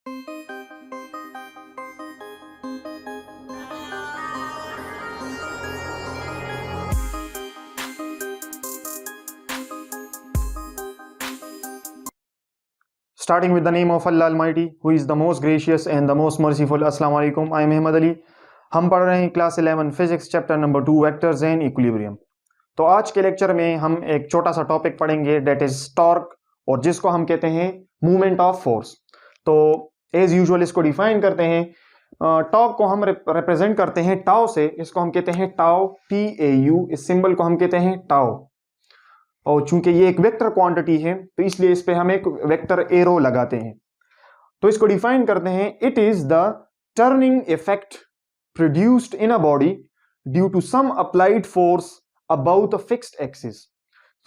Starting with the name of Allah Almighty, who is the most gracious and the most merciful. Assalamu alaikum. I am Ahmed Ali. हम पढ़ रहे हैं class 11 physics chapter number 2 vectors and equilibrium. तो आज के lecture में हम एक छोटा सा टॉपिक पढ़ेंगे डेट इज टॉर्क, और जिसको हम कहते हैं मूवमेंट ऑफ फोर्स। तो एज यूजुअल इसको डिफाइन करते हैं। टॉर्क को हम रिप्रेजेंट करते हैं टाउ से, इसको हम कहते हैं टाउ, TAU। इस सिंबल को हम कहते हैं टाउ, और चूंकि ये एक वेक्टर क्वांटिटी है तो इसलिए इस पे हम एक वेक्टर एरो लगाते हैं। तो इसको डिफाइन करते हैं, it is the turning effect produced in a body due to some applied force about a fixed axis.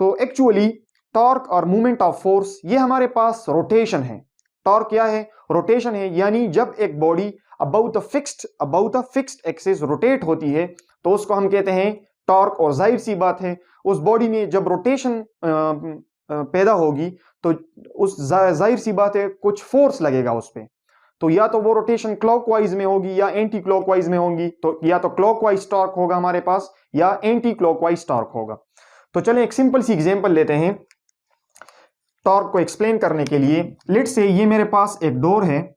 तो एक्चुअली टॉर्क और मूवमेंट ऑफ फोर्स ये हमारे पास रोटेशन है। टॉर्क क्या है? रोटेशन है, यानी जब एक body about a fixed axis rotate होती है तो उसको हम कहते हैं टॉर्क। और जाहिर सी बात है उस बॉडी में जब रोटेशन पैदा होगी तो उस जाहिर सी बात है कुछ फोर्स लगेगा उस पे। तो या तो वो रोटेशन क्लॉकवाइज में होगी या एंटी क्लॉकवाइज में होगी। तो या तो क्लॉकवाइज टॉर्क होगा हमारे पास या एंटी क्लॉकवाइज टॉर्क होगा। तो चलें एक सिंपल सी एग्जांपल लेते हैं टॉर्क को एक्सप्लेन करने के लिए। लेट्स से ये मेरे पास एक डोर है,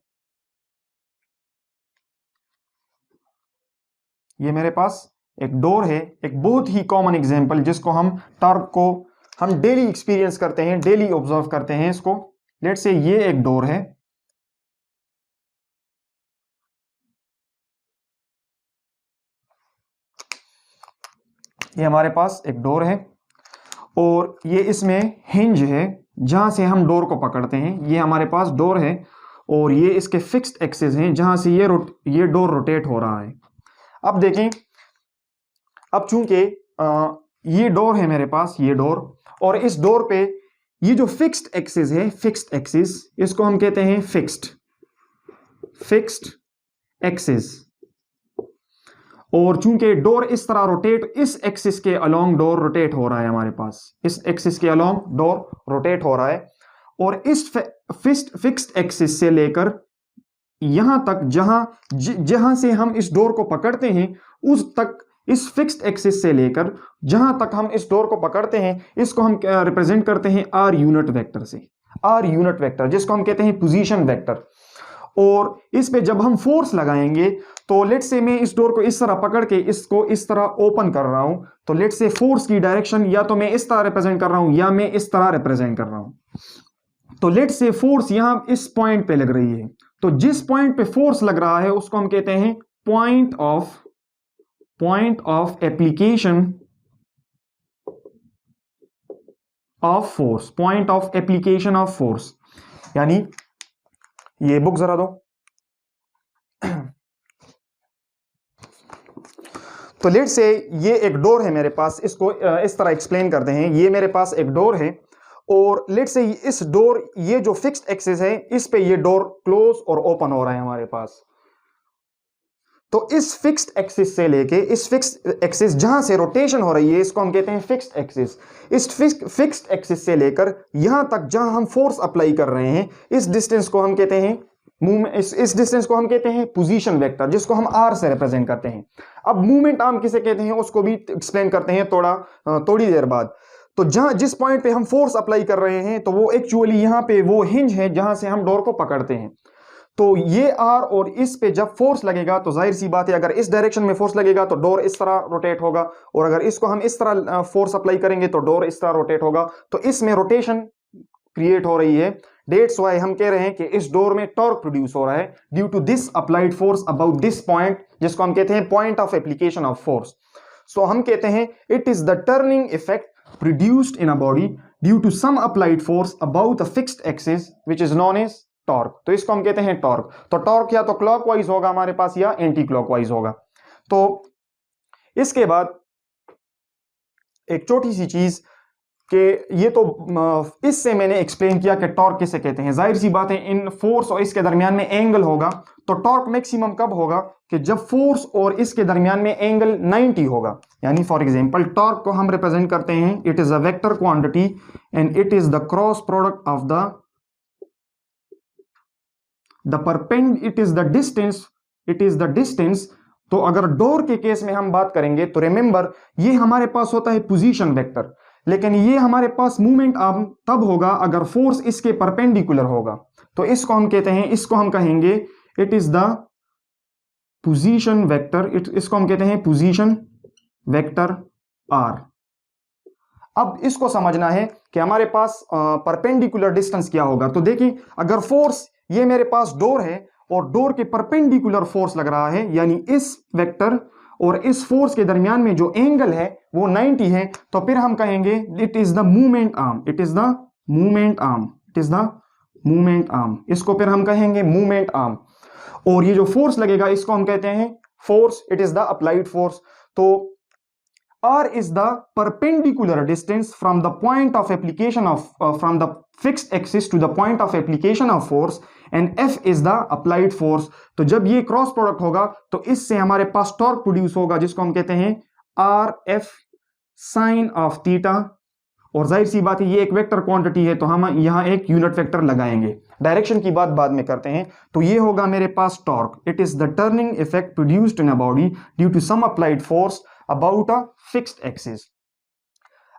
ये मेरे पास एक डोर है, एक बहुत ही कॉमन एग्जांपल जिसको हम टॉर्क को हम डेली एक्सपीरियंस करते हैं, डेली ऑब्जर्व करते हैं इसको। लेट्स से ये एक डोर है, ये हमारे पास एक डोर है और ये इसमें हिंज है जहां से हम डोर को पकड़ते हैं। ये हमारे पास डोर है और ये इसके फिक्स्ड एक्सिस हैं जहां से ये डोर रोटेट हो रहा है। अब देखें, अब चूंकि ये डोर है मेरे पास, ये डोर, और इस डोर पे ये जो फिक्स्ड एक्सिस है, फिक्स्ड एक्सिस, इसको हम कहते हैं फिक्स्ड एक्सिस। और चूंकि डोर इस तरह रोटेट, इस एक्सिस के अलोंग डोर रोटेट हो रहा है हमारे पास, इस एक्सिस के अलोंग डोर रोटेट हो रहा है, और इस फिक्स्ड एक्सिस से लेकर यहां तक जहां से हम इस डोर को पकड़ते हैं उस तक, इस फिक्स्ड एक्सिस से लेकर जहां तक हम इस डोर को पकड़ते हैं, इसको हम रिप्रेजेंट करते हैं R यूनिट वेक्टर से। R यूनिट वेक्टर जिसको हम कहते हैं पोजीशन वेक्टर। और इस पे जब हम फोर्स लगाएंगे तो लेट्स से मैं इस डोर को इस तरह पकड़ के इसको इस तरह ओपन कर रहा हूं, तो लेट्स से फोर्स की डायरेक्शन या तो मैं इस तरह रिप्रेजेंट कर रहा हूं या मैं इस तरह रिप्रेजेंट कर रहा हूं। तो लेट्स से फोर्स यहां इस पॉइंट पे लग रही है, तो जिस पॉइंट पे फोर्स लग रहा है उसको हम कहते हैं point of application of force, point of application of force. यानी ये बुक जरा दो। तो लेट्स से ये एक डोर है मेरे पास, इसको इस तरह एक्सप्लेन करते हैं। ये मेरे पास एक डोर है और लेट्स से इस डोर, ये जो फिक्स्ड एक्सिस है इस पे ये डोर क्लोज और ओपन हो रहा है हमारे पास। तो इस फिक्स्ड एक्सिस से लेके इस फिक्स्ड एक्सिस जहां से रोटेशन हो रही है इसको हम कहते हैं फिक्स्ड एक्सिस। इस फिक्स्ड एक्सिस से लेकर यहां तक जहां हम फोर्स अप्लाई कर रहे हैं, इस डिस्टेंस को हम कहते हैं इस डिस्टेंस को हम कहते हैं पोजीशन वेक्टर, जिसको हम R से रिप्रेजेंट करते हैं। अब मूवमेंट आर्म किसे कहते हैं उसको भी एक्सप्लेन करते हैं थोड़ी देर बाद। तो जिस पॉइंट पे हम फोर्स अप्लाई कर रहे हैं तो वो एक्चुअली यहाँ पे वो हिंज है जहां से हम डोर को पकड़ते हैं। तो ये R और इस पे जब फोर्स लगेगा तो जाहिर सी बात है अगर इस डायरेक्शन में फोर्स लगेगा तो डोर इस तरह रोटेट होगा, और अगर इसको हम इस तरह फोर्स अप्लाई करेंगे तो डोर इस तरह रोटेट होगा। तो इसमें रोटेशन क्रिएट हो रही है। डेट्स वाई हम कह रहे हैं कि इस डोर में टॉर्क प्रोड्यूस हो रहा है due to this applied force about this point, जिसको हम कहते हैं point of application of force. So हम कहते हैं it is the turning effect produced in a body due to some applied force about a fixed axis which is known as torque. तो इसको हम कहते हैं टॉर्क। तो टॉर्क या तो क्लॉकवाइज होगा हमारे पास या एंटी क्लॉकवाइज होगा। तो इसके बाद एक छोटी सी चीज कि ये तो इससे मैंने एक्सप्लेन किया कि टॉर्क किसे कहते हैं। जाहिर सी बात है इन फोर्स और इसके दरमियान में एंगल होगा, तो टॉर्क मैक्सिमम कब होगा कि जब फोर्स और इसके दरमियान में एंगल 90 होगा। यानी फॉर एग्जांपल टॉर्क को हम रिप्रेजेंट करते हैं, it is a vector quantity and it is the cross product of the it is the distance. तो अगर डोर के केस में हम बात करेंगे तो रिमेंबर ये हमारे पास होता है पोजीशन वेक्टर, लेकिन ये हमारे पास मूवमेंट आर्म तब होगा अगर फोर्स इसके परपेंडिकुलर होगा। तो इसको हम कहते हैं, इसको हम कहेंगे it is the position vector, इसको हम कहते हैं पोजीशन वेक्टर आर। अब इसको समझना है कि हमारे पास परपेंडिकुलर डिस्टेंस क्या होगा। तो देखिए, अगर फोर्स ये मेरे पास डोर है और डोर के परपेंडिकुलर फोर्स लग रहा है, यानी इस वेक्टर और इस फोर्स के दरमियान में जो एंगल है वो 90 है, तो फिर हम कहेंगे it is the movement arm, it is the movement arm, it is the movement arm. इसको फिर हम कहेंगे मूवमेंट आर्म। और ये जो फोर्स लगेगा इसको हम कहते हैं force, it is the applied force. तो R is the perpendicular distance from the point of application of from the fixed axis to the point of application of force, and F is the applied force। तो जब ये cross product होगा तो इससे हमारे पास torque produce होगा, जिसको हम कहते हैं R F sine of theta. और जाहिर सी बात है ये एक वेक्टर क्वांटिटी है, तो हम यहां एक यूनिट वेक्टर लगाएंगे। डायरेक्शन की बात बाद में करते हैं। तो ये होगा मेरे पास torque, it is the turning effect produced in a body due to some applied force about a fixed axis.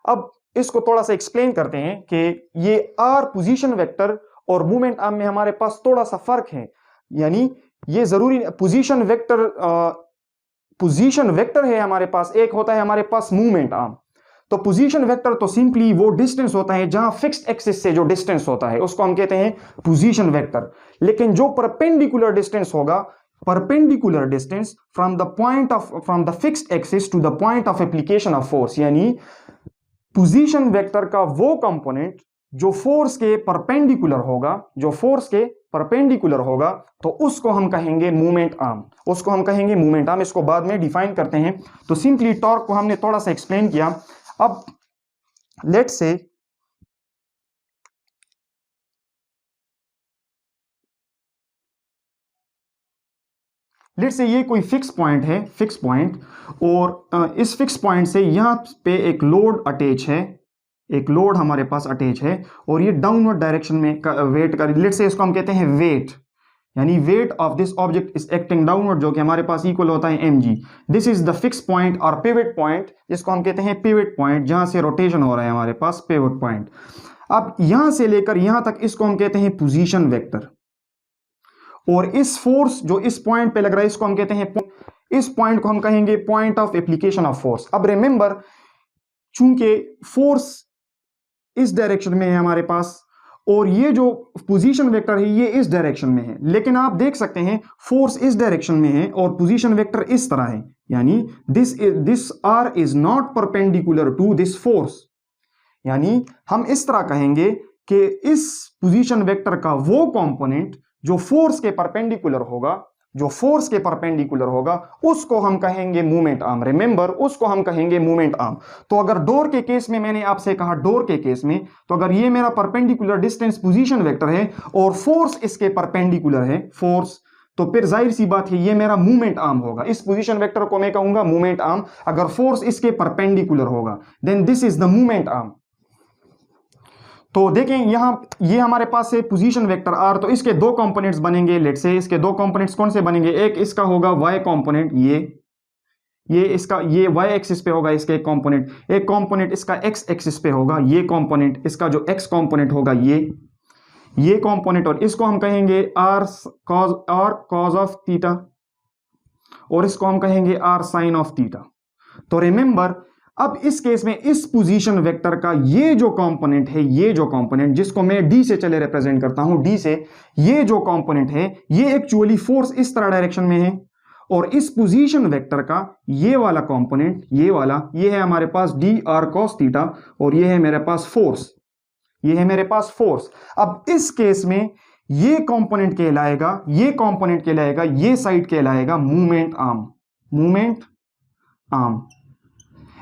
अब इसको थोड़ा सा एक्सप्लेन करते हैं कि ये आर पोजीशन वेक्टर और मूवमेंट आर्म में हमारे पास थोड़ा सा फर्क है। यानी ये जरूरी पोजीशन वेक्टर है हमारे पास, एक होता है हमारे पास मूवमेंट आर्म। तो पोजीशन वेक्टर तो सिंपली वो डिस्टेंस होता है जहां फिक्स्ड एक्सिस से जो डिस्टेंस होता है उसको हम कहते हैं पोजीशन वेक्टर। लेकिन जो परपेंडिकुलर डिस्टेंस होगा, perpendicular distance from the fixed axis to the point of application of force, यानी पोजीशन वेक्टर का वो कंपोनेंट जो फोर्स के परपेंडिकुलर होगा, जो फोर्स के परपेंडिकुलर होगा, तो उसको हम कहेंगे मूवमेंट आर्म, उसको हम कहेंगे मूवमेंट आर्म। इसको बाद में डिफाइन करते हैं। तो सिंपली टॉर्क को हमने थोड़ा सा एक्सप्लेन किया। अब लेट्स से ये कोई फिक्स पॉइंट है, फिक्स पॉइंट, और इस फिक्स पॉइंट से यहां पे एक लोड अटैच है, एक लोड हमारे पास अटैच है, और ये डाउनवर्ड डायरेक्शन में वेट कर, लेट्स से इसको हम कहते हैं वेट, यानी weight of this object is acting downward, जो कि हमारे पास इक्वल होता है mg। This is the fix point और पिवट पॉइंट, जिसको हम कहते हैं पिवट पॉइंट, जहां से रोटेशन हो रहा है हमारे पास, पिवट पॉइंट। अब यहां से लेकर यहां तक इसको हम कहते हैं पोजीशन वेक्टर। और इस फोर्स जो इस पॉइंट पे लग रहा है इसको हम कहते हैं, इस पॉइंट को हम कहेंगे point of application of force. अब रिमेंबर, चूंकि फोर्स इस डायरेक्शन में है हमारे पास और ये जो पोजीशन वेक्टर है ये इस डायरेक्शन में है, लेकिन आप देख सकते हैं फोर्स इस डायरेक्शन में है और पोजीशन वेक्टर इस तरह है, यानी this R is not perpendicular to this force. यानी हम इस तरह कहेंगे कि इस पोजीशन वेक्टर का वो कंपोनेंट जो फोर्स के परपेंडिकुलर होगा, जो फोर्स के परपेंडिकुलर होगा, उसको हम कहेंगे मूवमेंट आर्म। रिमेंबर, उसको हम कहेंगे मूवमेंट आर्म। तो अगर डोर के केस में मैंने आपसे कहा, डोर के केस में, तो अगर ये मेरा परपेंडिकुलर डिस्टेंस पोजीशन वेक्टर है और फोर्स इसके परपेंडिकुलर है, फोर्स, तो फिर जाहिर सी बात है ये मेरा मूवमेंट आर्म होगा। इस पोजीशन वेक्टर को मैं कहूंगा मूवमेंट आर्म। अगर फोर्स इसके परपेंडिकुलर होगा, then this is the movement arm. तो देखें यहां ये हमारे पास है पोजीशन वेक्टर आर, तो इसके दो कंपोनेंट्स बनेंगे। लेट्स से इसके दो कंपोनेंट्स कौन से बनेंगे, एक इसका होगा वाई कंपोनेंट, ये इसका ये वाई एक्सिस पे होगा इसके एक कंपोनेंट इसका एक्स एक्सिस पे होगा, ये कंपोनेंट इसका जो एक्स कंपोनेंट होगा ये कंपोनेंट, और इसको हम कहेंगे आर कॉज ऑफ थीटा, और इसको हम कहेंगे आर साइन ऑफ थीटा। तो रिमेंबर, अब इस केस में इस पोजीशन वेक्टर का ये जो कंपोनेंट है, ये जो कंपोनेंट जिसको मैं डी से चले रिप्रेजेंट करता हूं, डी से, ये जो कंपोनेंट है ये एक्चुअली फोर्स इस तरह डायरेक्शन में है, और इस पोजीशन वेक्टर का ये वाला कंपोनेंट, ये वाला, ये है हमारे पास डी आर कॉस थीटा, और ये है मेरे पास फोर्स, ये है मेरे पास फोर्स। अब इस केस में ये कंपोनेंट कहलाएगा, ये कंपोनेंट कहलाएगा, ये साइड कहलाएगा movement arm, movement arm.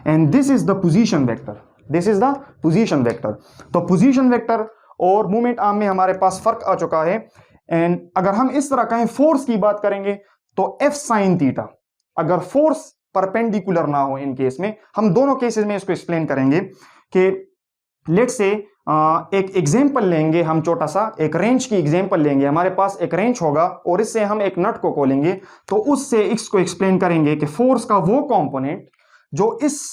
And this is the position vector, this is the position vector. तो पोजीशन वेक्टर और मूवमेंट आर्म में हमारे पास फर्क आ चुका है। एंड अगर हम इस तरह कहें फोर्स की बात करेंगे तो एफ साइन थीटा, अगर फोर्स परपेंडिकुलर ना हो, इन केस में हम दोनों केसेस में इसको एक्सप्लेन करेंगे कि लेट्स से एक एग्जाम्पल लेंगे, हम छोटा सा एक रेंच की एग्जाम्पल लेंगे। हमारे पास एक रेंच होगा और इससे हम एक नट को खोलेंगे, तो उससे इसको एक्सप्लेन करेंगे कि फोर्स का वो कंपोनेंट जो इस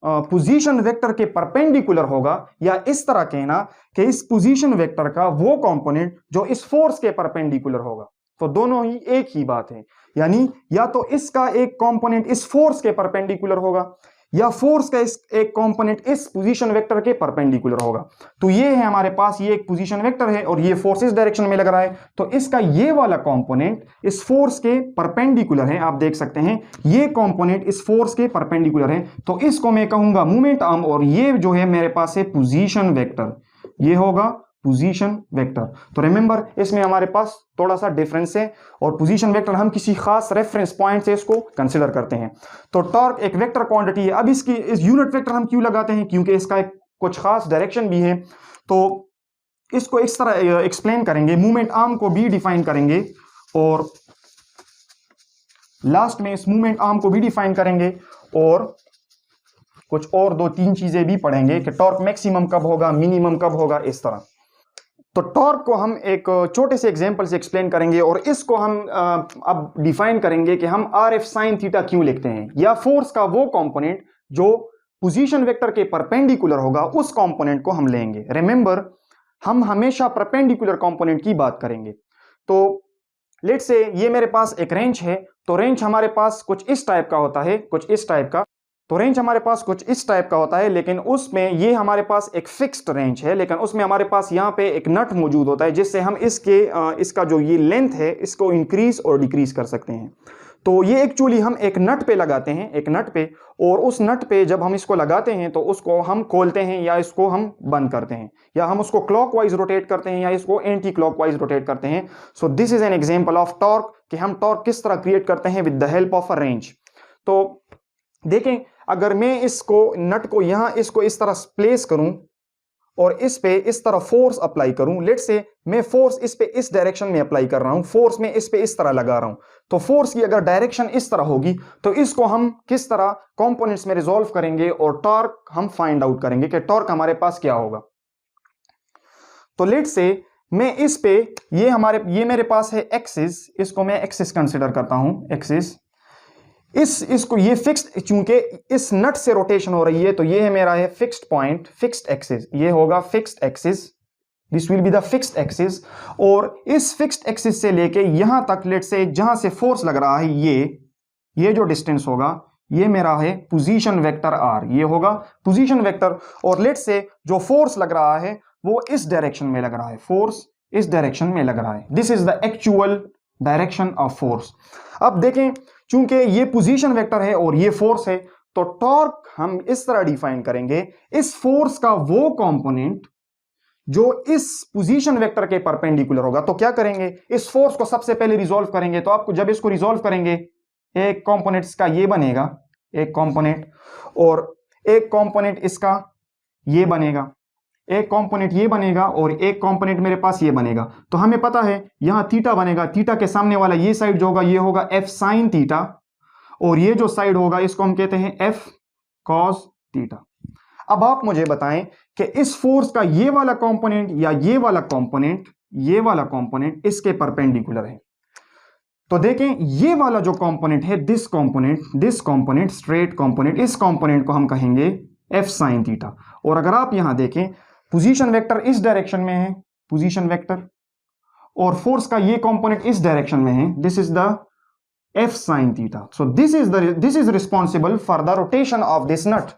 पोजीशन वेक्टर के परपेंडिकुलर होगा, या इस तरह कहना कि इस पोजीशन वेक्टर का वो कंपोनेंट जो इस फोर्स के परपेंडिकुलर होगा। तो दोनों ही एक ही बात है, यानी या तो इसका एक कंपोनेंट इस फोर्स के परपेंडिकुलर होगा, या फोर्स का एक कंपोनेंट इस पोजीशन वेक्टर के परपेंडिकुलर होगा। तो ये है हमारे पास, ये एक पोजीशन वेक्टर है और ये फोर्स इस डायरेक्शन में लग रहा है, तो इसका ये वाला कंपोनेंट इस फोर्स के परपेंडिकुलर है। आप देख सकते हैं ये कंपोनेंट इस फोर्स के परपेंडिकुलर है, तो इसको मैं कहूंगा मोमेंट आर्म, और ये जो है मेरे पास है पोजीशन वेक्टर, ये होगा पोजीशन वेक्टर। तो रिमेंबर, इसमें हमारे पास थोड़ा सा डिफरेंस है, और पोजीशन वेक्टर हम किसी खास रेफरेंस पॉइंट से इसको कंसीडर करते हैं। तो टॉर्क एक वेक्टर क्वांटिटी है। अब इसकी इस यूनिट वेक्टर हम क्यों लगाते हैं, क्योंकि इसका एक कुछ खास डायरेक्शन भी है। तो इसको इस तरह एक्सप्लेन करेंगे, मूवमेंट आर्म को भी डिफाइन करेंगे, और लास्ट में इस मूवमेंट आर्म को भी डिफाइन करेंगे, और कुछ और 2-3 चीजें भी पढ़ेंगे कि टॉर्क मैक्सिमम कब होगा, मिनिमम कब होगा, इस तरह। तो टॉर्क को हम एक छोटे से एग्जांपल से एक्सप्लेन करेंगे, और इसको हम अब डिफाइन करेंगे कि हम आर एफ साइन थीटा क्यों लिखते हैं, या फोर्स का वो कंपोनेंट जो पोजीशन वेक्टर के परपेंडिकुलर होगा, उस कंपोनेंट को हम लेंगे। रिमेंबर, हम हमेशा परपेंडिकुलर कंपोनेंट की बात करेंगे। तो लेट्स से ये मेरे पास एक रेंच है, तो रेंच हमारे पास कुछ इस टाइप का होता है, कुछ इस टाइप का। तो रेंच हमारे पास कुछ इस टाइप का होता है, लेकिन उसमें ये हमारे पास एक फिक्स्ड रेंच है, लेकिन उसमें हमारे पास यहाँ पे एक नट मौजूद होता है, जिससे हम इसका जो ये लेंथ है इसको इंक्रीज और डिक्रीज कर सकते हैं। तो ये एक्चुअली हम एक नट पे लगाते हैं, एक नट पे, और उस नट पे जब हम इसको लगाते हैं तो उसको हम खोलते हैं, या इसको हम बंद करते हैं, या हम उसको क्लॉकवाइज रोटेट करते हैं, या इसको एंटी क्लॉकवाइज रोटेट करते हैं। So this is an example of torque, कि हम टॉर्क किस तरह क्रिएट करते हैं with the help of a wrench. तो देखें, अगर मैं इसको नट को यहां इसको इस तरह प्लेस करूं और इस पे इस तरह फोर्स अप्लाई करूं, लेट से मैं फोर्स इस पे इस डायरेक्शन में अप्लाई कर रहा हूं, फोर्स में इस पे इस तरह लगा रहा हूं, तो फोर्स की अगर डायरेक्शन इस तरह होगी, तो इसको हम किस तरह कंपोनेंट्स में रिजॉल्व करेंगे और टॉर्क हम फाइंड आउट करेंगे कि टॉर्क हमारे पास क्या होगा। तो लेट से मैं इस पे ये मेरे पास है एक्सिस, इसको मैं एक्सिस कंसिडर करता हूं, एक्सिस। इसको ये फिक्स्ड, चूंकि इस नट से रोटेशन हो रही है, तो ये है मेरा है फिक्स्ड पॉइंट, फिक्स्ड एक्सिस, ये होगा fixed axis, this will be the fixed axis. और इस फिक्स्ड एक्सिस से लेके यहां तक, लेट से जहां से फोर्स लग रहा है, ये जो डिस्टेंस होगा, ये मेरा है पोजीशन वेक्टर आर, ये होगा पोजीशन वेक्टर। और लेट से जो फोर्स लग रहा है वो इस डायरेक्शन में लग रहा है, फोर्स इस डायरेक्शन में लग रहा है, this is the actual direction of force. अब देखें, चूंकि ये पोजीशन वेक्टर है और ये फोर्स है, तो टॉर्क हम इस तरह डिफाइन करेंगे, इस फोर्स का वो कंपोनेंट जो इस पोजीशन वेक्टर के परपेंडिकुलर होगा। तो क्या करेंगे, इस फोर्स को सबसे पहले रिजॉल्व करेंगे। तो आपको जब इसको रिजॉल्व करेंगे, एक कंपोनेंट इसका ये बनेगा, एक कंपोनेंट, और एक कंपोनेंट इसका ये बनेगा, एक कंपोनेंट ये बनेगा, और एक कंपोनेंट मेरे पास ये बनेगा। तो हमें पता है यहां थीटा बनेगा, थीटा के सामने वाला ये साइड जो होगा ये होगा एफ साइन थीटा, और ये जो साइड होगा इसको हम कहते हैं एफ कॉस थीटा। अब आप मुझे बताएं कि इस फोर्स का ये वाला कंपोनेंट या ये वाला कंपोनेंट इसके परपेंडिकुलर है। तो देखें, ये वाला जो कंपोनेंट है, दिस कंपोनेंट स्ट्रेट कंपोनेंट, इस कंपोनेंट को हम कहेंगे एफ साइन थीटा। और अगर आप यहां देखें, पोजीशन वेक्टर इस डायरेक्शन में है, पोजीशन वेक्टर, और फोर्स का ये कंपोनेंट इस डायरेक्शन में है, this is the F sine theta. So this is responsible for the rotation of this नट।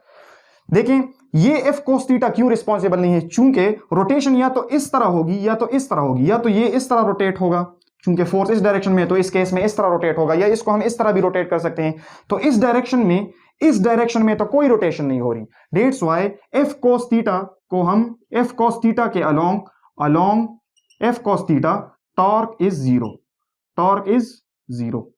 देखें, ये एफ कोस थीटा क्यों रिस्पॉन्सिबल नहीं है, चूंकि रोटेशन या तो इस तरह होगी या तो इस तरह होगी, या तो ये इस तरह रोटेट होगा, चूंकि फोर्स इस डायरेक्शन में है तो इस केस में इस तरह रोटेट होगा, या इसको हम इस तरह भी रोटेट कर सकते हैं। तो इस डायरेक्शन में तो कोई रोटेशन नहीं हो रही, that's why F cos theta को हम एफ कोस थीटा के along F cos theta torque is zero,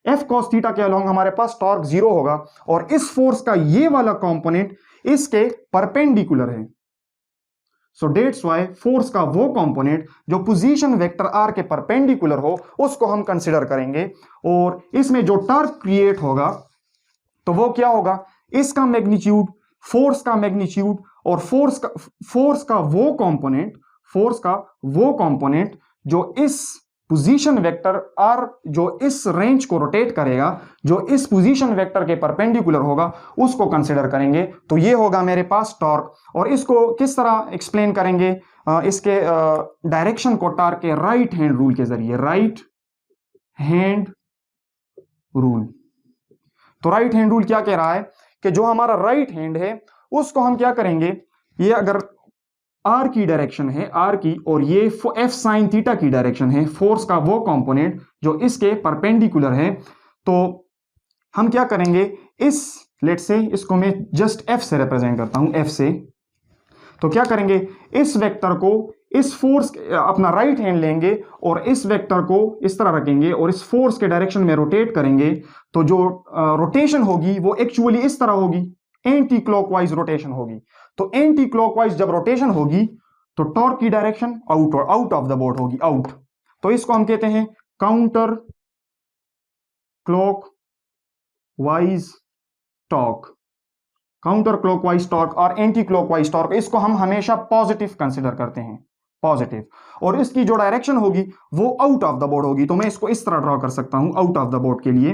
F cos theta के अलोंग हमारे पास टॉर्क जीरो होगा, और इस फोर्स का ये वाला कंपोनेंट इसके परपेंडिकुलर है। सो दैट्स व्हाई फोर्स का वो कंपोनेंट जो पोजीशन वेक्टर आर के परपेंडिकुलर हो, उसको हम कंसिडर करेंगे, और इसमें जो टॉर्क क्रिएट होगा तो वो क्या होगा, इसका मैग्नीट्यूड, फोर्स का मैग्नीट्यूड और फोर्स का वो कंपोनेंट जो इस पोजीशन वेक्टर आर, जो इस रेंज को रोटेट करेगा, जो इस पोजीशन वेक्टर के परपेंडिकुलर होगा, उसको कंसीडर करेंगे। तो ये होगा मेरे पास टॉर्क। और इसको किस तरह एक्सप्लेन करेंगे? इसके डायरेक्शन को टॉर्क के राइट हैंड रूल के जरिए, राइट हैंड रूल। तो राइट हैंड रूल क्या कह रहा है कि जो हमारा राइट हैंड है उसको हम क्या करेंगे, ये अगर आर की डायरेक्शन है, आर की, और ये एफ साइन थीटा की डायरेक्शन है, फोर्स का वो कंपोनेंट जो इसके परपेंडिकुलर है, तो हम क्या करेंगे, इस लेट से इसको मैं जस्ट एफ से रिप्रेजेंट करता हूं, एफ से। तो क्या करेंगे, इस वेक्टर को, इस फोर्स, अपना राइट हैंड लेंगे और इस वेक्टर को इस तरह रखेंगे और इस फोर्स के डायरेक्शन में रोटेट करेंगे। तो जो रोटेशन होगी वो एक्चुअली इस तरह होगी, एंटी क्लॉकवाइज रोटेशन होगी। तो एंटी क्लॉकवाइज जब रोटेशन होगी तो टॉर्क की direction out of the board होगी, आउट। तो इसको हम कहते हैं counter clockwise torque, counter clockwise torque और एंटी क्लॉकवाइज टॉर्क, इसको हम हमेशा पॉजिटिव कंसीडर करते हैं, पॉजिटिव। और इसकी जो डायरेक्शन होगी वो आउट ऑफ द बोर्ड होगी। तो मैं इसको इस तरह ड्रॉ कर सकता हूं, आउट ऑफ द बोर्ड के लिए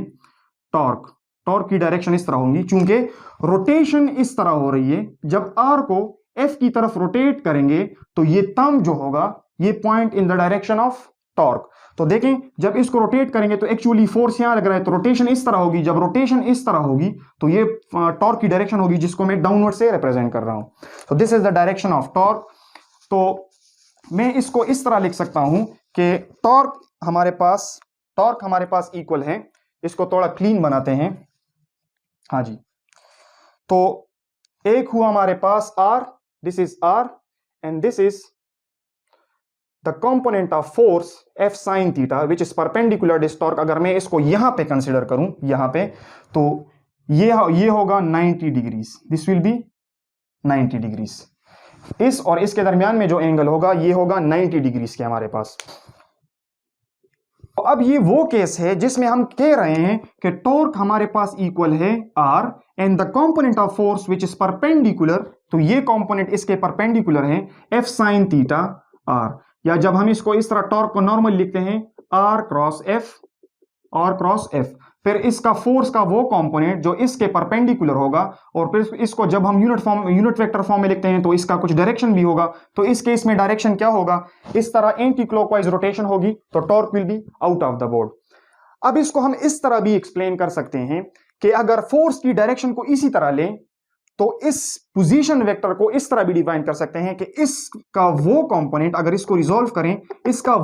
टॉर्क, टॉर्क की डायरेक्शन इस तरह होगी, क्योंकि रोटेशन इस तरह हो रही है। जब आर को एफ की तरफ रोटेट करेंगे तो ये थंब जो होगा ये point in the direction of torque. तो देखें, जब इसको रोटेट करेंगे तो एक्चुअली फोर्स यहां लग रहा है, तो रोटेशन इस तरह होगी। जब रोटेशन इस तरह होगी तो ये टॉर्क की डायरेक्शन होगी, जिसको मैं डाउनवर्ड से रिप्रेजेंट कर रहा हूं। तो this is the direction of torque. तो मैं इसको इस तरह लिख सकता हूं कि टॉर्क हमारे पास इक्वल है। इसको थोड़ा क्लीन बनाते हैं, हाँ जी। तो एक हुआ हमारे पास R, this is R, and this is the component of force F sine theta which is perpendicular this torque. अगर मैं इसको यहां पे कंसीडर करूं, यहां पे, तो ये होगा 90 degrees, this will B 90 degrees. इस और इसके दरमियान में जो एंगल होगा ये होगा 90 डिग्रीज के हमारे पास। तो अब ये वो केस है जिसमें हम कह रहे हैं कि टॉर्क हमारे पास इक्वल है R and the component of force which is perpendicular. तो ये कंपोनेंट इसके परपेंडिकुलर है, एफ साइन थीटा आर। या जब हम इसको इस तरह टॉर्क को नॉर्मल लिखते हैं, R cross F, R cross F. फिर इसका फोर्स का वो कंपोनेंट जो इसके परपेंडिकुलर होगा, और फिर इसको जब हम यूनिट वेक्टर फॉर्म में लिखते हैं तो इसका कुछ डायरेक्शन भी होगा। तो इस केस में डायरेक्शन क्या होगा, इस तरह एंटी क्लॉकवाइज रोटेशन होगी, तो torque will be out of the board. अब इसको हम इस तरह भी एक्सप्लेन कर सकते हैं कि अगर फोर्स की डायरेक्शन को इसी तरह लें तो इस पोजीशन वेक्टर को इस तरह भी डिफाइन कर सकते हैं कि इसका वो कंपोनेंट, अगर इसको रिजॉल्व करें, इसका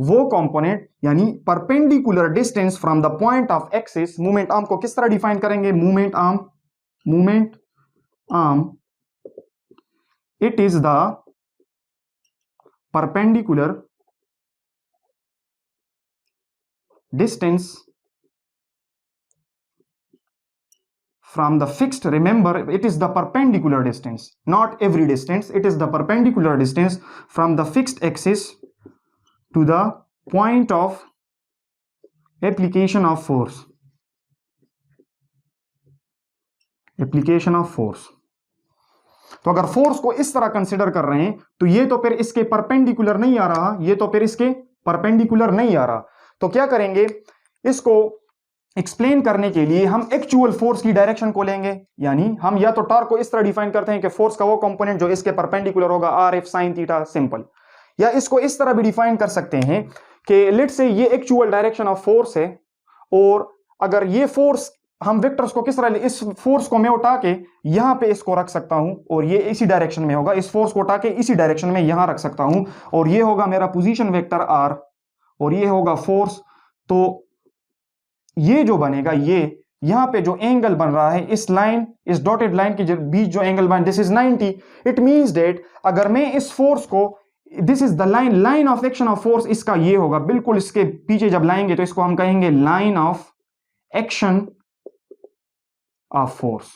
वो कंपोनेंट यानी perpendicular distance from the point of axis. Movement arm को किस तरह डिफाइन करेंगे, movement arm it is the perpendicular distance from the fixed, remember it is the perpendicular distance, not every distance, it is the perpendicular distance from the fixed axis to the point of application of force, तो अगर force को इस तरह consider कर रहे हैं तो ये तो फिर इसके परपेंडिकुलर नहीं आ रहा, ये तो फिर इसके परपेंडिकुलर नहीं आ रहा। तो क्या करेंगे, इसको एक्सप्लेन करने के लिए हम एक्चुअल फोर्स की डायरेक्शन को लेंगे। यानी हम या तो टॉर्क को इस तरह डिफाइन करते हैं कि फोर्स का वो कंपोनेंट जो इसके परपेंडिकुलर होगा, R F sine theta, simple. या इसको इस तरह भी डिफाइन कर सकते हैं कि लेट से ये एक्चुअल डायरेक्शन ऑफ फोर्स है, और अगर ये फोर्स, हम वेक्टर्स को किस तरह, इस फोर्स को मैं उठा के यहां पे इसको रख सकता हूं और ये इसी डायरेक्शन में होगा, इस फोर्स को उठा के इसी डायरेक्शन में यहां रख सकता हूं और ये होगा मेरा पोजीशन वेक्टर आर और ये होगा फोर्स। तो ये जो बनेगा, ये यहां पे जो एंगल बन रहा है, इस लाइन, इस डॉटेड लाइन के बीच जो एंगल बन, this is 90। It means that अगर मैं इस फोर्स को, this is the line of action of force, इसका ये होगा बिल्कुल इसके पीछे जब लाएंगे तो इसको हम कहेंगे line of action of force,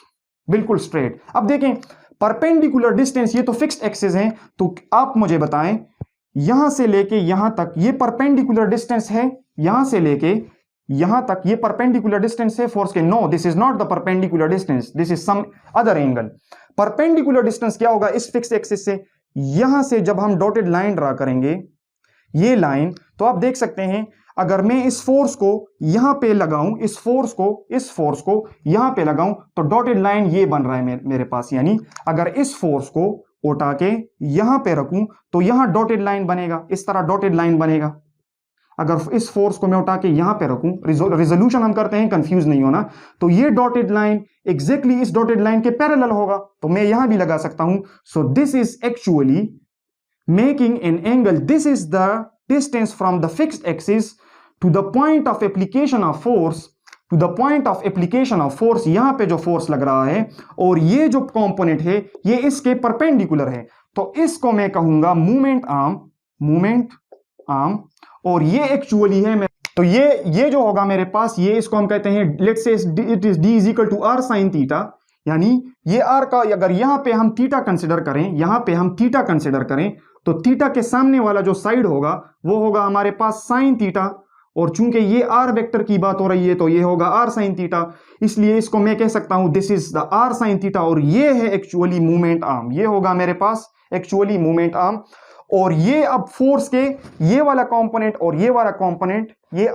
बिल्कुल स्ट्रेट। अब देखें परपेंडिकुलर डिस्टेंस, ये तो फिक्स्ड एक्सिस है, तो आप मुझे बताएं यहां से लेके यहां तक ये परपेंडिकुलर डिस्टेंस है, यहां से लेके यहां तक ये परपेंडिकुलर डिस्टेंस है फोर्स के? No, this is not the perpendicular distance, this is some other angle. Perpendicular distance क्या होगा इस फिक्स्ड एक्सिस से, यहां से जब हम डॉटेड लाइन ड्रा करेंगे, ये लाइन, तो आप देख सकते हैं अगर मैं इस फोर्स को यहां पे लगाऊं, इस फोर्स को यहां पे लगाऊं, तो डॉटेड लाइन ये बन रहा है मेरे पास। यानी अगर इस फोर्स को उठा के यहां पे रखूं तो यहां डॉटेड लाइन बनेगा, इस तरह डॉटेड लाइन बनेगा। अगर इस फोर्स को मैं उठा के यहां पे रखूं, रिजोल्यूशन हम करते हैं, कंफ्यूज नहीं होना, तो ये डॉटेड लाइन एग्जैक्टली इस डॉटेड लाइन के पैरेलल होगा, तो मैं यहां भी लगा सकता हूं। सो this is actually making an angle. This is the distance from the fixed axis to the point of application of force, to the point of application of force, यहां पे जो फोर्स लग रहा है और ये जो कंपोनेंट है ये इसके परपेंडिकुलर है, तो इसको मैं कहूंगा मूवमेंट आर्म, और ये एक्चुअली है, तो ये जो होगा मेरे पास, ये इसको हम कहते हैं, let's say it is d is equal to r sin theta. यानी ये r का अगर यहां पे हम थीटा कंसिडर करें, यहां पे हम थीटा कंसिडर करें, तो थीटा के सामने वाला जो साइड होगा वो होगा हमारे पास साइन थीटा, और चूंकि ये r वेक्टर की बात हो रही है तो ये होगा r sin थीटा, इसलिए इसको मैं कह सकता हूं this is the r sin theta, और ये है एक्चुअली मूवमेंट आर्म, ये होगा मेरे पास एक्चुअली मूवमेंट आर्म। और ये अब फोर्स के ये वाला कंपोनेंट और ये वाला कंपोनेंट, ये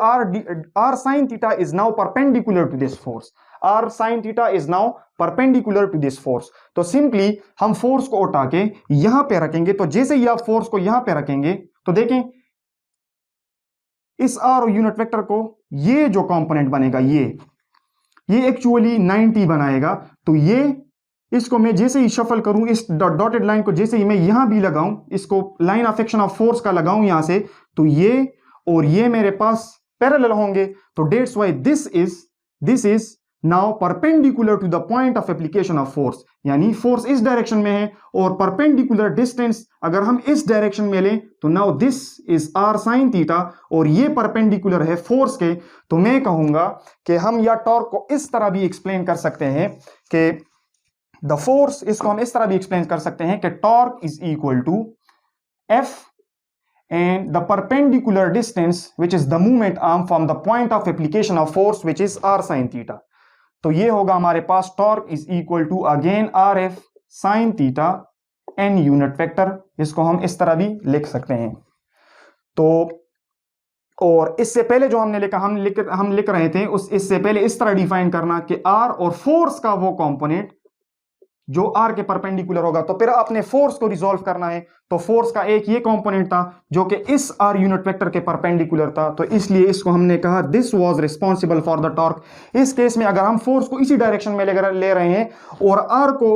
r sin theta is now perpendicular to this force, r sin theta is now perpendicular to this force. तो सिंपली हम फोर्स को उठा के यहां पे रखेंगे, तो जैसे ही आप फोर्स को यहां पे रखेंगे तो देखें इस r यूनिट वेक्टर को, ये जो कंपोनेंट बनेगा ये एक्चुअली 90 बनाएगा। तो ये इसको मैं जैसे ही शफल करूं, इस डॉटेड लाइन को जैसे ही मैं यहां भी लगाऊं, इसको line of action of force का लगाऊं यहां से, तो ये और ये मेरे पास पैरेलल होंगे। तो that's why this is now perpendicular to the point of application of force, यानी फोर्स इस डायरेक्शन में है और परपेंडिकुलर डिस्टेंस अगर हम इस डायरेक्शन में लें तो now this is r sin theta, और ये परपेंडिकुलर है फोर्स के। तो मैं कहूंगा कि हम या टॉर्क को इस तरह भी एक्सप्लेन कर सकते हैं कि द फोर्स, इसको हम इस तरह भी एक्सप्लेन कर सकते हैं कि torque is equal to F and the perpendicular distance which is the movement arm from the point of application of force which is r sin theta। तो ये होगा हमारे पास torque is equal to again RF sin theta n unit vector, इसको हम इस तरह भी लिख सकते हैं। तो और इससे पहले जो हमने लिखा, हम लिख रहे थे इससे पहले इस तरह डिफाइन करना कि R और फोर्स का वो कंपोनेंट जो R के परपेंडिकुलर होगा, तो फिर अपने फोर्स को रिजॉल्व करना है, तो फोर्स का एक ये कंपोनेंट था जो कि इस R यूनिट वेक्टर के परपेंडिकुलर था, तो इसलिए इसको हमने कहा this was responsible for the torque. इस केस में अगर हम फोर्स को इसी डायरेक्शन में ले रहे हैं और R को,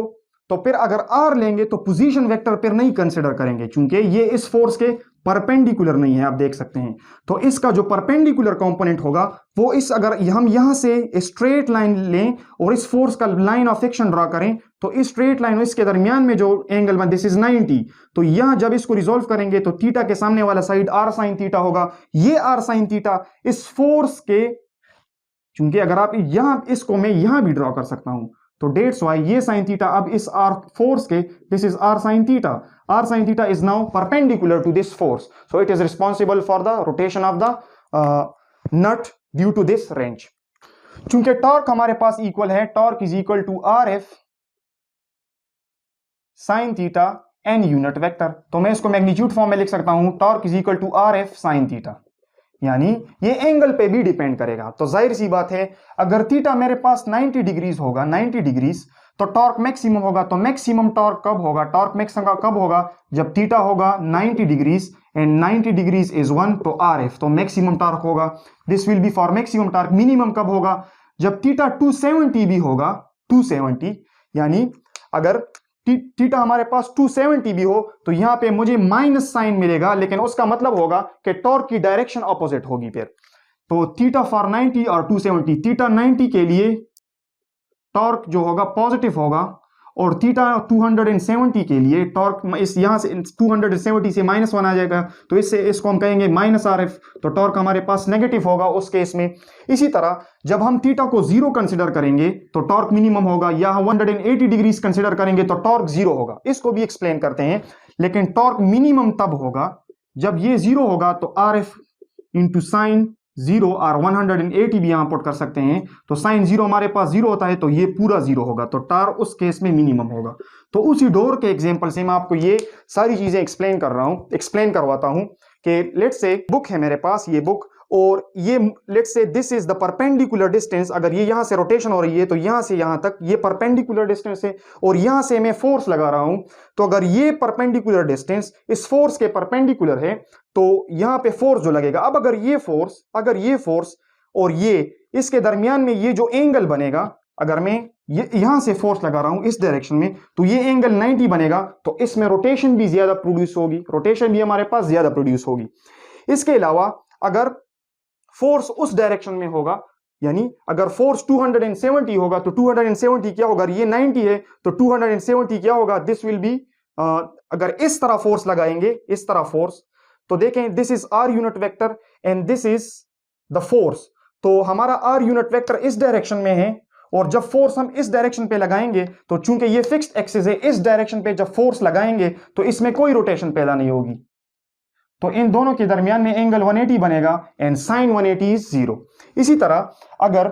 तो फिर अगर R लेंगे तो पोजीशन वेक्टर फिर नहीं कंसिडर करेंगे, क्योंकि ये इस फोर्स के परपेंडिकुलर नहीं है, आप देख सकते हैं। तो इसका जो परपेंडिकुलर कंपोनेंट होगा वो इस, अगर हम यहां से स्ट्रेट लाइन लें और इस फोर्स का लाइन ऑफ एक्शन ड्रा करें, तो इस स्ट्रेट लाइन और इसके दरमियान में जो एंगल बन, दिस इज 90, तो यहां जब इसको रिजोल्व करेंगे तो थीटा के सामने वाला साइड r sin थीटा होगा, ये r sin थीटा इस फोर्स के, क्योंकि अगर आप यहां इसको मैं यहां भी ड्रॉ कर सकता हूं, तो डेट्स वाई ये sin थीटा अब इस r फोर्स के, this is r sin theta, r sin theta is now perpendicular to this force, so it is responsible for the rotation of the nut due to this wrench। चूंकि torque हमारे पास equal है, torque is equal to RF sin theta n unit vector, तो मैं इसको magnitude form में लिख सकता हूं, torque is equal to RF sin theta, यानी ये एंगल पे भी डिपेंड करेगा। तो जाहिर सी बात है अगर थीटा मेरे पास 90 डिग्रीज होगा, 90 डिग्रीज, तो टॉर्क मैक्सिमम होगा। तो मैक्सिमम टॉर्क कब होगा, टॉर्क मैक्सिमम कब होगा, जब थीटा होगा 90 डिग्रीज एंड 90 डिग्रीज इज 1, तो RF, तो मैक्सिमम टॉर्क होगा, this will B for maximum torque. Minimum कब होगा, जब थीटा 270 भी होगा, 270, यानी अगर थीटा हमारे पास 270 भी हो तो यहां पे मुझे माइनस साइन मिलेगा, लेकिन उसका मतलब होगा कि टॉर्क की डायरेक्शन ऑपोजिट होगी फिर। तो थीटा फॉर 90 और 270, थीटा 90 के लिए टॉर्क जो होगा पॉजिटिव होगा, और थीटा 270 के लिए टॉर्क इस यहां से 270 से -1 आ जाएगा, तो इससे इसको हम कहेंगे -RF, तो टॉर्क हमारे पास नेगेटिव होगा उस केस में। इसी तरह जब हम थीटा को 0 कंसिडर करेंगे तो टॉर्क मिनिमम होगा, या 180 डिग्रीज कंसिडर करेंगे तो टॉर्क 0 होगा, इसको भी एक्सप्लेन करते हैं। लेकिन टॉर्क मिनिमम तब होगा जब ये 0 होगा, तो RF इंटू साइन 0 और 180 भी यहां पुट कर सकते हैं, तो साइन 0 हमारे पास 0 होता है, तो ये पूरा 0 होगा, तो टॉर्क उस केस में मिनिमम होगा। तो उसी डोर के एग्जांपल से मैं आपको ये सारी चीजें एक्सप्लेन करवाता हूं कि लेट्स से बुक है मेरे पास, ये बुक, और ये let's say this is the perpendicular distance. अगर ये यहां से रोटेशन हो रही है तो यहां से यहां तक ये परपेंडिकुलर डिस्टेंस है, और यहां से मैं फोर्स लगा रहा हूं, तो अगर ये परपेंडिकुलर डिस्टेंस इस फोर्स के परपेंडिकुलर है तो यहां पे फोर्स जो लगेगा, अब अगर ये फोर्स और ये इसके दरमियान में ये जो एंगल बनेगा, अगर मैं ये यहां से फोर्स लगा रहा हूं इस डायरेक्शन में, तो ये एंगल 90 बनेगा, तो इसमें रोटेशन भी ज्यादा प्रोड्यूस होगी, रोटेशन भी हमारे पास ज्यादा प्रोड्यूस होगी। इसके अलावा अगर फोर्स उस डायरेक्शन में होगा, यानी अगर फोर्स 270 होगा, तो 270 क्या होगा, ये 90 है, तो 270 क्या होगा, दिस विल बी, अगर इस तरह फोर्स लगाएंगे, इस तरह फोर्स, तो देखें this is R unit vector and this is the force, तो हमारा आर यूनिट वेक्टर इस डायरेक्शन में है, और जब फोर्स हम इस डायरेक्शन पे लगाएंगे, तो चूंकि ये फिक्स्ड एक्सिस है, इस डायरेक्शन पे जब फोर्स लगाएंगे तो इसमें कोई रोटेशन पैदा नहीं होगी, तो इन दोनों के दरमियान में एंगल 180 बनेगा एंड साइन 180 इज 0। इसी तरह अगर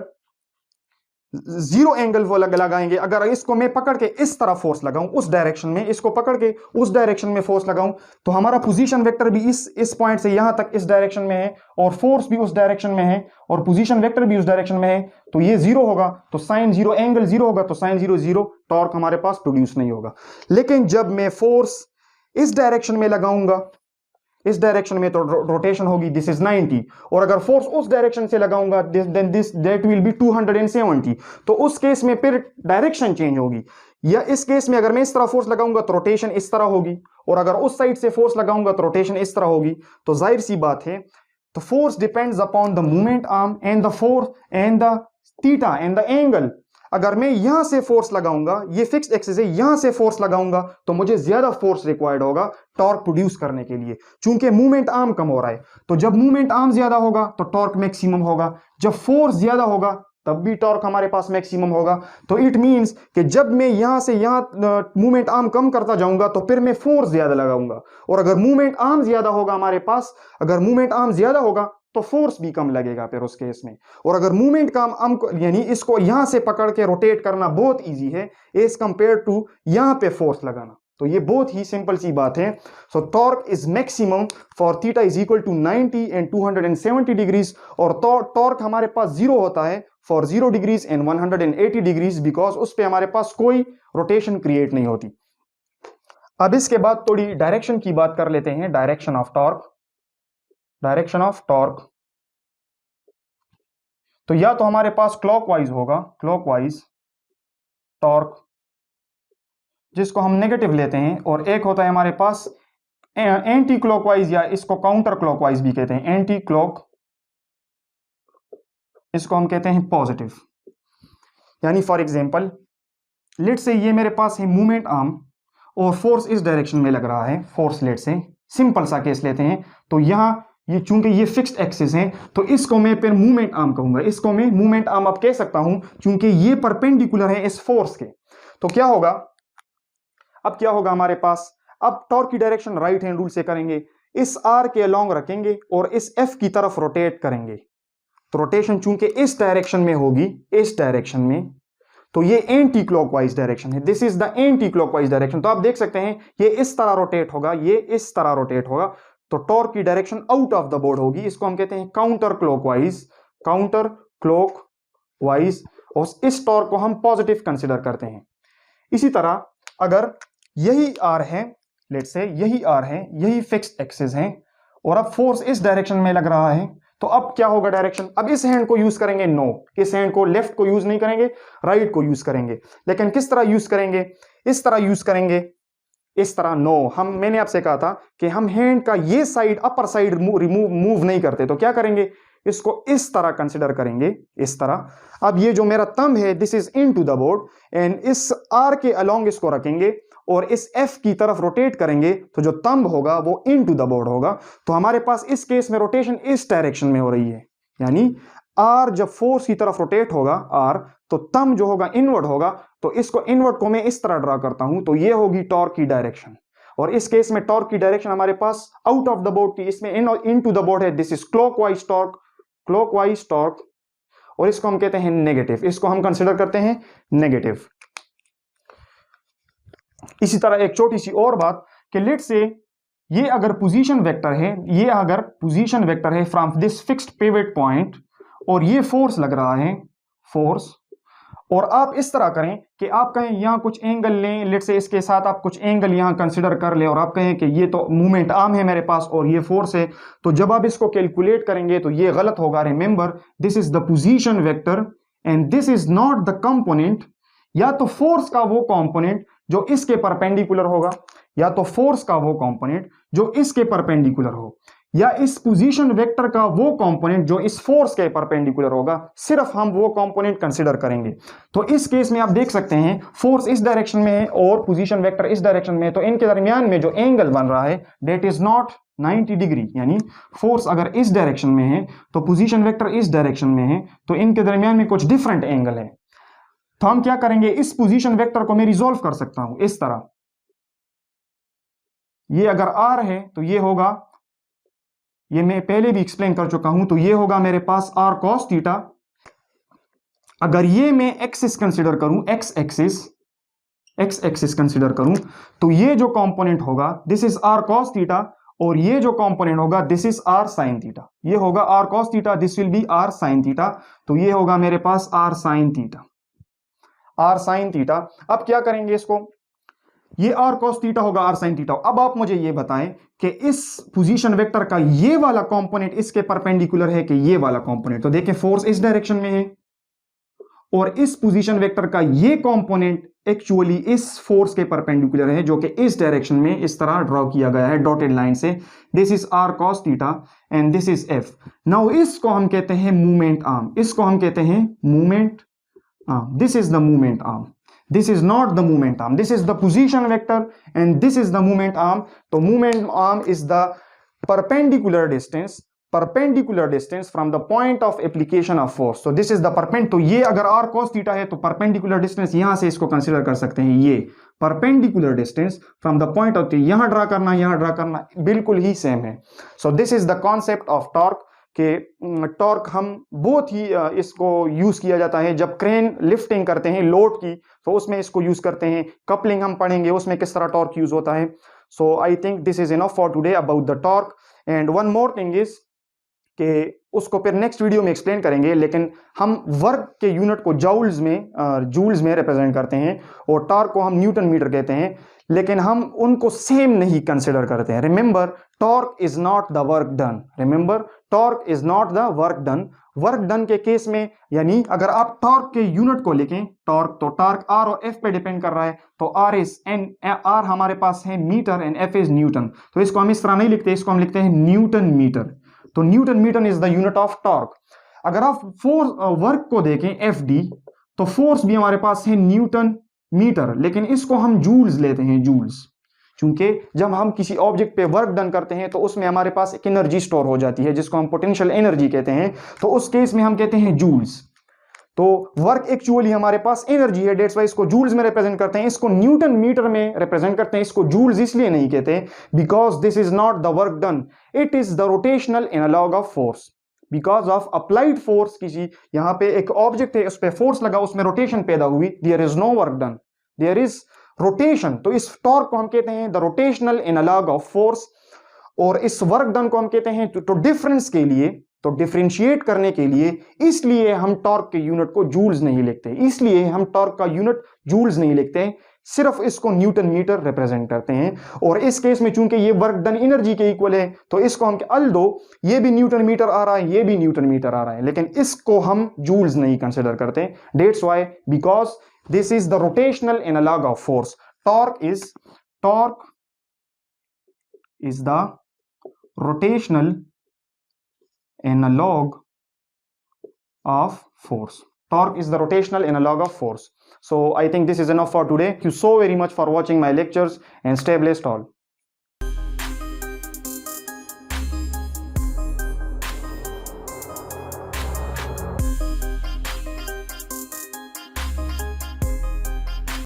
0 एंगल वो लगाएंगे, अगर इसको मैं पकड़ के इस तरह फोर्स लगाऊं उस डायरेक्शन में, इसको पकड़ के उस डायरेक्शन में फोर्स लगाऊं, तो हमारा पोजीशन वेक्टर भी इस पॉइंट से यहां तक इस डायरेक्शन में है, और फोर्स भी उस डायरेक्शन में है, और पोजीशन वेक्टर भी उस डायरेक्शन में है, तो ये 0 होगा, तो साइन 0 एंगल 0 होगा, तो साइन 0 0, टॉर्क हमारे पास प्रोड्यूस नहीं होगा। लेकिन जब मैं फोर्स इस डायरेक्शन में लगाऊंगा, इस डायरेक्शन में, तो रोटेशन होगी, दिस इज 90, और अगर फोर्स उस डायरेक्शन से लगाऊंगा then this that will be 270, तो उस केस में फिर डायरेक्शन चेंज होगी। या इस केस में अगर मैं इस तरह फोर्स लगाऊंगा तो रोटेशन इस तरह होगी, और अगर उस साइड से फोर्स लगाऊंगा तो रोटेशन इस तरह होगी। तो जाहिर सी बात है, तो force depends upon the movement arm and the force and the theta and the angle. अगर मैं यहां से फोर्स लगाऊंगा, ये फिक्स्ड एक्सिस है, यहां से फोर्स लगाऊंगा, तो मुझे ज्यादा फोर्स रिक्वायर्ड होगा टॉर्क प्रोड्यूस करने के लिए, चूंकि मूवमेंट आर्म कम हो रहा है। तो जब मूवमेंट आर्म ज्यादा होगा तो टॉर्क मैक्सिमम होगा, जब फोर्स ज्यादा होगा तब भी टॉर्क हमारे पास मैक्सिमम होगा। तो इट मींस कि जब मैं यहां से यहां मूवमेंट आर्म कम करता जाऊंगा तो फिर मैं फोर्स ज्यादा लगाऊंगा, और अगर मूवमेंट आर्म ज्यादा होगा हमारे पास, अगर मूवमेंट आर्म ज्यादा होगा तो फोर्स भी कम लगेगा फिर उस केस में। और अगर मूवमेंट का यानी इसको यहां से पकड़ के रोटेट करना बहुत इजी है एज कंपेयर टू यहां पे फोर्स लगाना, तो ये बहुत ही सिंपल सी बात है। So torque is maximum for theta is equal to 90 and 270 degrees, और टॉर्क हमारे पास 0 होता है फॉर 0 डिग्रीज एंड 180 डिग्रीज, बिकॉज उस पर हमारे पास कोई रोटेशन क्रिएट नहीं होती। अब इसके बाद थोड़ी डायरेक्शन की बात कर लेते हैं, direction of torque. Direction of torque, तो या तो हमारे पास क्लॉकवाइज होगा, क्लॉकवाइज टॉर्क, जिसको हम नेगेटिव लेते हैं, और एक होता है हमारे पास एंटी क्लॉकवाइज, या इसको काउंटर क्लॉकवाइज भी कहते हैं, एंटी क्लॉक, इसको हम कहते हैं पॉजिटिव। यानी फॉर एग्जांपल लेट से ये मेरे पास है मूवमेंट आर्म और फोर्स इस डायरेक्शन में लग रहा है, फोर्स लेट से सिंपल सा केस लेते हैं, तो यहां ये चूंकि ये फिक्स्ड एक्सिस है तो इसको मैं फिर मूवमेंट आर्म कहूंगा, इसको मैं मूवमेंट आर्म अब कह सकता हूं क्योंकि ये परपेंडिकुलर है इस फोर्स के। तो क्या होगा, अब क्या होगा हमारे पास, अब टॉर्क की डायरेक्शन राइट हैंड रूल से करेंगे, इस आर के अलोंग रखेंगे और इस एफ की तरफ रोटेट करेंगे, तो रोटेशन चूंकि इस डायरेक्शन में होगी, इस डायरेक्शन में, तो ये एंटी क्लॉकवाइज डायरेक्शन है, this is the anti clockwise direction. तो आप देख सकते हैं ये इस तरह रोटेट होगा, ये इस तरह रोटेट होगा, तो टॉर्क की direction out of the board होगी, इसको हम कहते हैं काउंटर क्लॉकवाइज, काउंटर क्लॉकवाइज, और इस टॉर्क को हम पॉजिटिव कंसीडर करते हैं। इसी तरह अगर यही आर है, लेट्स से यही आर है, यही फिक्स्ड एक्सिस है, और अब फोर्स इस डायरेक्शन में लग रहा है, तो अब क्या होगा डायरेक्शन, अब इस हैंड को यूज करेंगे, नो, इस हैंड को लेफ्ट को यूज नहीं करेंगे, राइट को यूज करेंगे। लेकिन किस तरह यूज करेंगे, इस तरह यूज करेंगे, इस तरह नो। मैंने आपसे कहा था कि हम हैंड का ये साइड, अपर साइड मूव नहीं करते, तो क्या करेंगे, इसको इस तरह कंसिडर करेंगे, इस तरह। अब ये जो मेरा थंब है this is into the board, and इस आर के अलोंग इसको रखेंगे और इस एफ की तरफ रोटेट करेंगे, तो जो थंब होगा वो इन टू द बोर्ड होगा। तो हमारे पास इस केस में रोटेशन इस डायरेक्शन में हो रही है, यानी आर जब फोर्स की तरफ रोटेट होगा आर, तो थंब जो होगा इनवर्ड होगा, तो इसको इनवर्ड को मैं इस तरह ड्रा करता हूं, तो ये होगी टॉर्क की डायरेक्शन। और इस केस में टॉर्क की डायरेक्शन हमारे pass out of the board की, इसमें इन टू द बोर्ड है, this is clockwise torque, clockwise torque, और इसको हम कहते हैं नेगेटिव, इसको हम कंसिडर करते हैं नेगेटिव। इसी तरह एक छोटी सी और बात कि लेट से ये अगर पोजीशन वेक्टर है, ये अगर पोजीशन वेक्टर है from this fixed pivot point, और ये फोर्स लग रहा है, फोर्स, और आप इस तरह करें कि आप कहें यहां कुछ एंगल लें, लेट से इसके साथ आप कुछ एंगल यहां कंसिडर कर ले, और आप कहें कि ये तो मूवमेंट आर्म है मेरे पास और ये फोर्स है, तो जब आप इसको कैलकुलेट करेंगे तो ये गलत होगा। Remember, this is the position vector and this is not the component. या तो फोर्स का वो कंपोनेंट जो इसके परपेंडिकुलर होगा, या तो फोर्स का वो कंपोनेंट जो इसके परपेंडिकुलर हो, या इस पोजीशन वेक्टर का वो कंपोनेंट जो इस फोर्स के परपेंडिकुलर होगा, सिर्फ हम वो कंपोनेंट कंसीडर करेंगे। तो इस केस में आप देख सकते हैं फोर्स इस डायरेक्शन में है और पोजीशन वेक्टर इस डायरेक्शन में है, तो इनके दरमियान में जो एंगल बन रहा है डेट इज नॉट 90 डिग्री, यानी फोर्स अगर इस डायरेक्शन में है तो पोजीशन वेक्टर इस डायरेक्शन में है, तो इनके दरमियान में कुछ डिफरेंट एंगल है। तो हम क्या करेंगे, इस पोजीशन वेक्टर को मैं रिजोल्व कर सकता हूं इस तरह, ये अगर आर है तो ये होगा, ये मैं पहले भी एक्सप्लेन कर चुका हूं, तो ये होगा मेरे पास आर कॉस थीटा। अगर ये मैं एक्सिस कंसीडर करूं, एक्स एक्सिस कंसीडर करूं, तो ये जो कंपोनेंट होगा this is R cos theta, और ये जो कंपोनेंट होगा this is R sine theta. ये होगा R cos theta, this will be R sine theta, तो ये होगा मेरे पास R sine theta, R sine theta. अब क्या करेंगे इसको, ये आर कॉस थीटा होगा आर साइन थीटा। अब आप मुझे ये बताएं कि इस पोजीशन वेक्टर का ये वाला कंपोनेंट इसके परपेंडिकुलर है कि ये वाला कंपोनेंट, तो देखिए फोर्स इस डायरेक्शन में है और इस पोजीशन वेक्टर का ये कंपोनेंट एक्चुअली इस फोर्स के परपेंडिकुलर है, जो कि इस डायरेक्शन में इस तरह ड्रॉ किया गया है डॉटेड लाइन से। This is R cos theta and this is F. Now इसको हम कहते हैं मूवमेंट आर्म, इसको हम कहते हैं movement arm. This is the movement arm, this is not the movement arm, this is the position vector and this is the movement arm. तो movement arm is the perpendicular distance from the point of application of force. So this is the perpend, तो ये अगर r cos theta है तो perpendicular distance यहां से इसको consider कर सकते हैं, ये perpendicular distance from the point of, यहां ड्रा करना बिल्कुल ही सेम है। So this is the concept of torque, कि टॉर्क हम बहुत ही इसको यूज किया जाता है जब क्रेन लिफ्टिंग करते हैं लोड की, तो उसमें इसको यूज करते हैं। कपलिंग हम पढ़ेंगे उसमें किस तरह टॉर्क यूज होता है। So I think this is enough for today about the torque. And one more thing is कि उसको फिर नेक्स्ट वीडियो में एक्सप्लेन करेंगे, लेकिन हम वर्क के यूनिट को जूल्स में रिप्रेजेंट करते हैं और टॉर्क को हम न्यूटन मीटर कहते हैं, लेकिन हम उनको सेम नहीं कंसिडर करते हैं। Remember, torque is not the work done, remember torque is not the work done. Work done के केस में, यानी अगर आप टॉर्क के यूनिट को लिखें टॉर्क, तो टॉर्क आर और एफ पे डिपेंड कर रहा है, तो आर इज एन, आर हमारे पास है metre and F is newton, तो इसको हम इस तरह नहीं लिखते, इसको हम लिखते हैं न्यूटन मीटर। तो newton metre is the unit of torque. अगर आप फोर्स वर्क को देखें एफ डी, तो फोर्स भी हमारे पास है न्यूटन मीटर, लेकिन इसको हम जूल्स लेते हैं, जूल्स, क्योंकि जब हम किसी ऑब्जेक्ट पे वर्क डन करते हैं तो उसमें हमारे पास एक एनर्जी स्टोर हो जाती है जिसको हम पोटेंशियल एनर्जी कहते हैं, तो उस केस में हम कहते हैं जूल्स। तो वर्क एक्चुअली हमारे पास एनर्जी है, डेट्स वाई इसको जूल्स में रिप्रेजेंट करते हैं, इसको न्यूटन मीटर में रिप्रेजेंट करते हैं। इसको जूल्स इसलिए नहीं कहते because this is not the work done, it is the rotational analogue of force. Because of applied force, किसी यहाँ पे एक ऑब्जेक्ट है उस पर फोर्स लगा, उसमें रोटेशन पैदा हुई, there is no work done, there is rotation. तो इस टॉर्क को हम कहते हैं the rotational analogue of force, और इस वर्क डन को हम कहते हैं तो डिफरेंस के लिए, तो डिफरेंशिएट करने के लिए, इसलिए हम टॉर्क के यूनिट को जूल्स नहीं लिखते, इसलिए हम टॉर्क का यूनिट जूल्स नहीं लिखते, सिर्फ इसको न्यूटन मीटर रिप्रेजेंट करते हैं। और इस केस में चूंकि ये वर्क डन एनर्जी के इक्वल है, तो इसको हम अल्दो ये भी न्यूटन मीटर आ रहा है, ये भी न्यूटन मीटर आ रहा है, लेकिन इसको हम जूल्स नहीं कंसिडर करते। Dates why, because this is the rotational analog of force. Torque is the rotational analog of force. Torque is the rotational analog of force. So I think this is enough for today. Thank you so very much for watching my lectures and stay blessed all.